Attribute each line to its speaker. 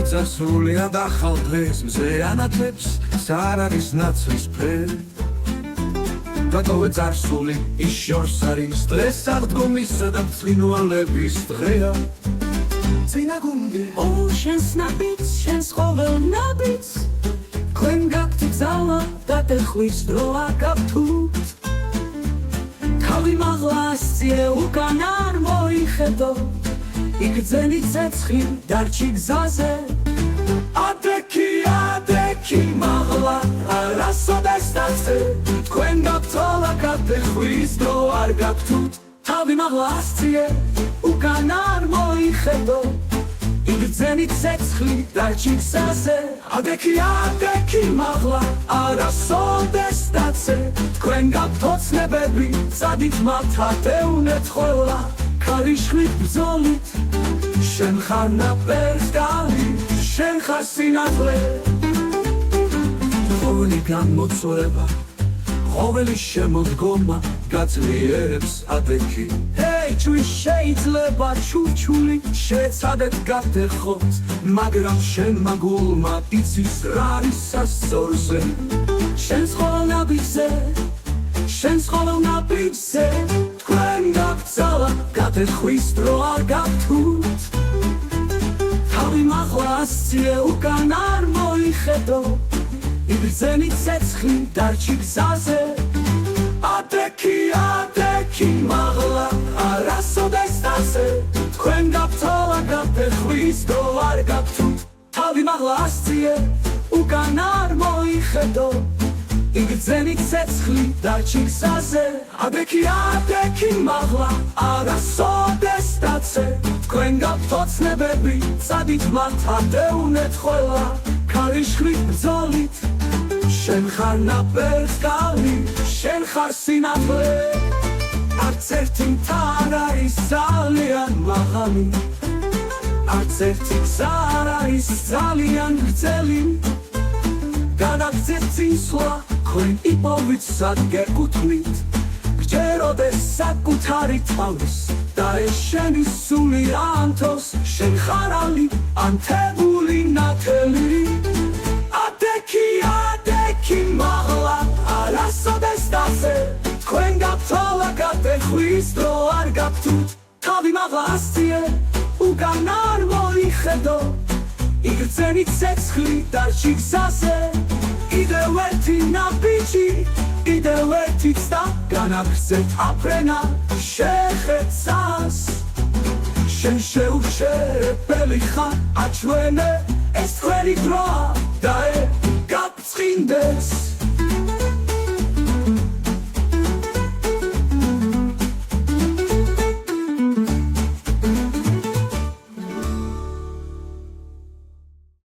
Speaker 1: წასულია და ხალხს მზე ანათებს არ არის ნაცრისფერი რატოვე წარსული ის შორს არის დღეს აღდგომისა და წვინვალების დღეა წინა გუნდი
Speaker 2: შენს ნაბიჯს შენს ყოველ ნაბიჯს თქვენ გაქვთ ძალა და ტეხვის დრო არ გაქვთ თავი მაღლა ასწიე უკან არ მოიხედო იგრძენი ცეცხლი დარჩი გზაზე ადექი მაღლა არასოდეს დაწე თქვენ გაქვთ ძალა და ტეხვის დრო არ გაქვთ თავი მაღლა ასწიე უკან არ მოიხედო იგრძენი ცეცხლი დარჩი გზაზე ადექი მაღლა არასოდეს დაწე თქვენ გაქვთ ოცნებები წადით მათადეუნეთ ყველა ქარიშხლით ბრძოლით შენ ხარ ნაპერწკალი შენ ხარ სინათლე ხოველი განმოცორება ყოველი შემოდგომა გაძლიერებს ადექი ჩვენს შეიძლება ჩურჩული შეცადეთ გაგდეხოთ მაგრამ შენ მაგულმა იცის რა არის სასწორზე შენს ყოველ ნაბიჯზე თქვენ გაქვთ ძალა გადეხვის დრო არ გაქვთ თავი მაღლა ასწიე უკან არ მოიხედო იგრძენი ცეცხლი დარჩი გზაზე ადექი მაღლა არასოდეს დაწე თქვენ გაქვთ ძალა გადეხვის დრო არ გაქვთ თავი მაღლა ასწიე უკან არ მოიხედო იგრძენი ცეცხლი დარჩი გზაზე ადექი მაღლა არასოდეს დაწე თქვენ გაქვთ ოცნებები წადით მათადეუნეთ ყველა ქარიშხლით ბრძოლით შენ ხარ ნაპერწკალი შენ ხარ სინათლე არც ერთი მთა არ არის ძალიან მაღალი არც ერთი გზა არ არის ძალიან გრძელი განაგრძეთ წინსვლა თქვენ იპოვით სადგერკუთვნით გჯეროდეს საკუთარი თავის და ეს შენი სული ანთოს შენ ხარ ალი ანთებული ნათელი ადექი მაღლა არასოდეს დაწე თქვენ გაქვთ ძალა გადეხვის დრო არ გაქვთ თავი მაღლა ასწიე უკან არ მოიხედო იგრძენი ცეცხლი დარჩი გზაზე კიდევ ერთი ნაბიჯი კიდევ ერთი ცდა განაგრძეთ აფრენა შეხედწას შენ შეუჩერებელი ხარ აჩვენე ეს თქვენი დროა და გაფრთხილდეს